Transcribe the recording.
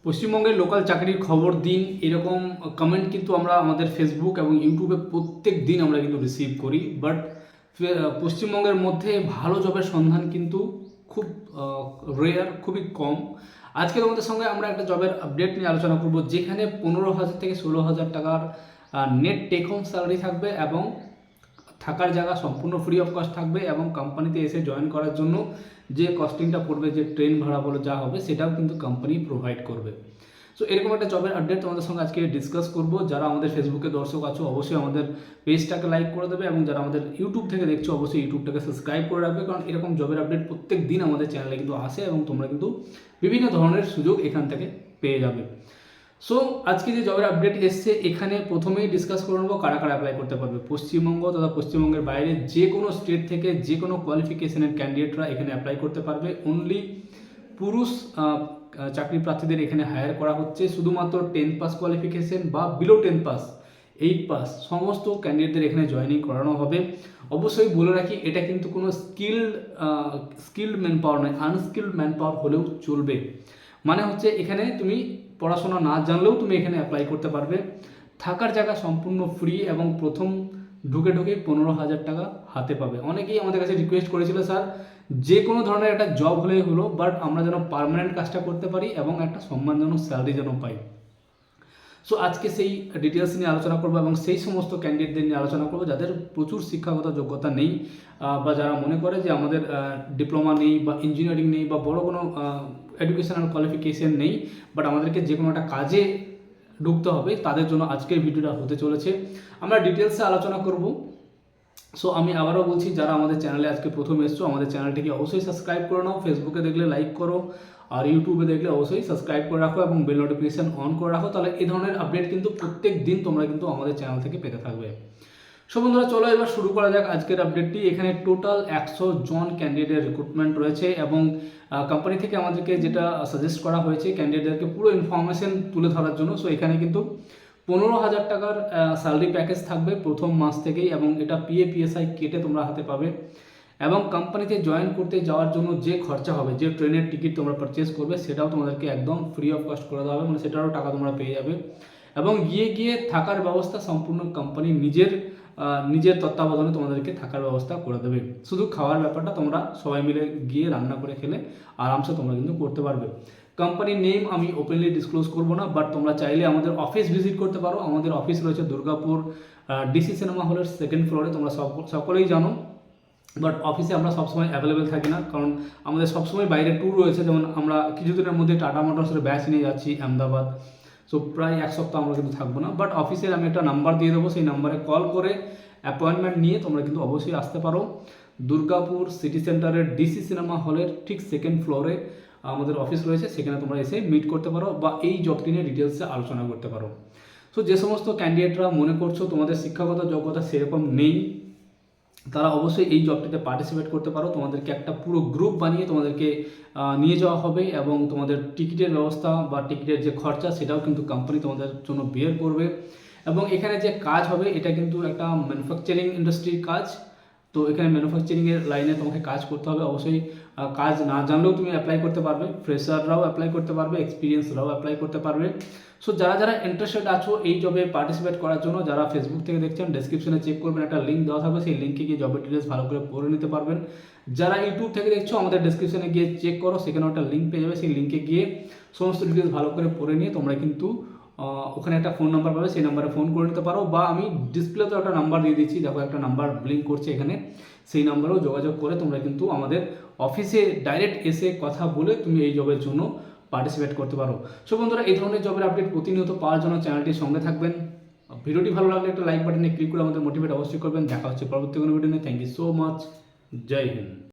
পশ্চিমবঙ্গের লোকাল চাকরির খবর দিন এরকম কমেন্ট কিন্তু আমরা আমাদের ফেসবুক এবং ইউটিউবে প্রত্যেক দিন আমরা কিন্তু রিসিভ করি। বাট পশ্চিমবঙ্গের মধ্যে ভালো জবের সন্ধান কিন্তু খুব রেয়ার, খুবই কম। আজকে তোমাদের সঙ্গে আমরা একটা জবের আপডেট নিয়ে আলোচনা করব, যেখানে 15,000 থেকে 16,000 টাকার নেট টেক হোম স্যালারি থাকবে এবং থাকার জায়গা সম্পূর্ণ ফ্রি অফ কস্ট থাকবে, এবং কোম্পানিতে এসে জয়েন করার জন্য যে কস্টিংটা পড়বে, যে ট্রেন ভাড়া বলে যা হবে, সেটাও কিন্তু কোম্পানি প্রোভাইড করবে। সো এরকম একটা জবের আপডেট তোমাদের সঙ্গে আজকে ডিসকাস করব। যারা আমাদের ফেসবুকে দর্শক আছো অবশ্যই আমাদের পেজটাকে লাইক করে দেবে, এবং যারা আমাদের ইউটিউব থেকে দেখছো অবশ্যই ইউটিউবটাকে সাবস্ক্রাইব করে রাখবে, কারণ এরকম জবের আপডেট প্রত্যেক দিন আমাদের চ্যানেলে কিন্তু আসে এবং তোমরা কিন্তু বিভিন্ন ধরনের সুযোগ এখান থেকে পেয়ে যাবে। সো আজকে যে জবের আপডেট এসছে, এখানে প্রথমেই ডিসকাস করে নেবো কারা কারা অ্যাপ্লাই করতে পারবে। পশ্চিমবঙ্গ তথা পশ্চিমবঙ্গের বাইরে যে কোনো স্টেট থেকে যে কোনো কোয়ালিফিকেশনের ক্যান্ডিডেটরা এখানে অ্যাপ্লাই করতে পারবে। অনলি পুরুষ চাকরি প্রার্থীদের এখানে হায়ার করা হচ্ছে। শুধুমাত্র 10 পাস কোয়ালিফিকেশন বা বিলো 10 পাস, 8 পাস সমস্ত ক্যান্ডিডেটদের এখানে জয়েনিং করানো হবে। অবশ্যই বলে রাখি, এটা কিন্তু কোনো স্কিল্ড ম্যান পাওয়ার নয়, আনস্কিল্ড ম্যান পাওয়ার হলেও চলবে। মানে হচ্ছে এখানে তুমি পড়াশোনা না জানলেও তুমি এখানে অ্যাপ্লাই করতে পারবে। থাকার জায়গা সম্পূর্ণ ফ্রি, এবং প্রথম ঢুকে 15,000 টাকা হাতে পাবে। অনেকেই আমাদের কাছে রিকোয়েস্ট করেছিল, স্যার যে কোনো ধরনের একটা জব হলেই হলো, বাট আমরা যেন পার্মানেন্ট কাজটা করতে পারি এবং একটা সম্মানজনক স্যালারি যেন পাই। সো আজকে সেই ডিটেলস নিয়ে আলোচনা করবো, এবং সেই সমস্ত ক্যান্ডিডেটদের নিয়ে আলোচনা করবো যাদের প্রচুর শিক্ষাগত যোগ্যতা নেই, বা যারা মনে করে যে আমাদের ডিপ্লোমা নেই বা ইঞ্জিনিয়ারিং নেই বা বড় কোনো এডুকেশনাল কোয়ালিফিকেশন নেই, বাট আমাদেরকে যে কোনো একটা কাজে ঢুকতে হবে, তাদের জন্য আজকের ভিডিওটা হতে চলেছে। আমরা ডিটেলসে আলোচনা করব। সো আমি আবারও বলছি, যারা আমাদের চ্যানেলে আজকে প্রথম এসছো, আমাদের চ্যানেলটিকে অবশ্যই সাবস্ক্রাইব করে নাও। ফেসবুকে দেখলে লাইক করো, আর ইউটিউবে দেখলে অবশ্যই সাবস্ক্রাইব করে রাখো এবং বেল নোটিফিকেশান অন করে রাখো। তাহলে এই ধরনের আপডেট কিন্তু প্রত্যেক দিন তোমরা কিন্তু আমাদের চ্যানেল থেকে পেতে থাকবে। সো বন্ধুরা, চলো এবার শুরু করা যাক আজকের আপডেটটি। এখানে টোটাল 100 জন ক্যান্ডিডেট রিক্রুটমেন্ট রয়েছে, এবং কোম্পানি থেকে আমাদেরকে যেটা সাজেস্ট করা হয়েছে ক্যান্ডিডেটদেরকে পুরো ইনফরমেশন তুলে ধরার জন্য। সো এখানে কিন্তু 15,000 টাকার স্যালারি প্যাকেজ থাকবে প্রথম মাস থেকেই, এবং এটা PF-PSI কেটে তোমরা হাতে পাবে। এবং কোম্পানিতে জয়েন করতে যাওয়ার জন্য যে খরচা হবে, যে ট্রেনের টিকিট তোমরা পারচেস করবে, সেটাও তোমাদেরকে একদম ফ্রি অফ কস্ট করে দেওয়া হবে, মানে সেটারও টাকা তোমরা পেয়ে যাবে। এবং গিয়ে থাকার ব্যবস্থা সম্পূর্ণ কোম্পানি নিজের তত্ত্বাবধানে তোমাদেরকে থাকার ব্যবস্থা করে দেবে। শুধু খাওয়ার ব্যাপারটা তোমরা সবাই মিলে গিয়ে রান্না করে খেলে আরামসে তোমরা কিন্তু করতে পারবে। কোম্পানির নেম আমি ওপেনলি ডিসক্লোজ করবো না, বাট তোমরা চাইলে আমাদের অফিস ভিজিট করতে পারো। আমাদের অফিস রয়েছে দুর্গাপুর ডিসি সিনেমা হলের 2nd ফ্লোরে, তোমরা সকলেই জানো। বাট অফিসে আমরা সবসময় অ্যাভেলেবেল থাকি না, কারণ আমাদের সবসময় বাইরে ট্যুর রয়েছে। যেমন আমরা কিছুদিনের মধ্যে টাটা মোটরসের ব্যাচ নিয়ে যাচ্ছি আহমেদাবাদ। সো প্রায় 1 সপ্তাহ আমরা কিন্তু থাকবো না। বাট অফিসের আমি একটা নাম্বার দিয়ে দেবো, সেই নাম্বারে কল করে অ্যাপয়েন্টমেন্ট নিয়ে তোমরা কিন্তু অবশ্যই আসতে পারো। দুর্গাপুর সিটি সেন্টারের ডিসি সিনেমা হলের ঠিক 2nd ফ্লোরে আমাদের অফিস রয়েছে, সেখানে তোমরা এসে মিট করতে পারো বা এই জবটি নিয়ে ডিটেলসে আলোচনা করতে পারো। সো যে সমস্ত ক্যান্ডিডেটরা মনে করছো তোমাদের শিক্ষাগত যোগ্যতা সেরকম নেই, তারা অবশ্যই এই জবটিতে পার্টিসিপেট করতে পারো। তোমাদেরকে একটা পুরো গ্রুপ বানিয়ে তোমাদেরকে নিয়ে যাওয়া হবে, এবং তোমাদের টিকিটের ব্যবস্থা বা টিকিটের যে খরচা, সেটাও কিন্তু কোম্পানি তোমাদের জন্য বের করবে। এবং এখানে যে কাজ হবে, এটা কিন্তু একটা ম্যানুফ্যাকচারিং ইন্ডাস্ট্রির কাজ। তো এখানে ম্যানুফ্যাকচারিংয়ের লাইনে তোমাকে কাজ করতে হবে। অবশ্যই কাজ না জানলেও তুমি অ্যাপ্লাই করতে পারবে, ফ্রেশাররাও অ্যাপ্লাই করতে পারবে, এক্সপিরিয়েন্সরাও অ্যাপ্লাই করতে পারবে। সো যারা ইন্টারেস্টেড আছো এই জবে পার্টিসিপেট করার জন্য, যারা ফেসবুক থেকে দেখছেন, ডেসক্রিপশনে চেক করবেন, একটা লিঙ্ক দেওয়া থাকবে, সেই লিঙ্কে গিয়ে জবের ডিটেলস ভালো করে পড়ে নিতে পারবেন। যারা ইউটিউব থেকে দেখছো, আমাদের ডেসক্রিপশনে গিয়ে চেক করো, সেখানে একটা লিঙ্ক পেয়ে যাবে, সেই লিঙ্কে গিয়ে সমস্ত ডিটেলস ভালো করে পড়ে নিয়ে তোমরা কিন্তু ওখানে একটা ফোন নাম্বার পাবে, সেই নাম্বারে ফোন করে নিতে পারো, বা আমি ডিসপ্লেতে একটা নাম্বার দিয়ে দিচ্ছি, দেখো একটা নাম্বার ব্লিঙ্ক করছে এখানে, সেই নাম্বারেও যোগাযোগ করে তোমরা কিন্তু আমাদের অফিসে ডাইরেক্ট এসে কথা বলে তুমি এই জবের জন্য পার্টিসিপেট করতে পারো। সো বন্ধুরা, এই ধরনের জবের আপডেট প্রতিনিয়ত পাওয়ার জন্য চ্যানেলটির সঙ্গে থাকবেন। ভিডিওটি ভালো লাগলে একটা লাইক বাটনে ক্লিক করে আমাদের মোটিভেট অবশ্যই করবেন। দেখা হচ্ছে পরবর্তী কোনো ভিডিও নিয়ে। Thank you so much. জয় হিন্দ।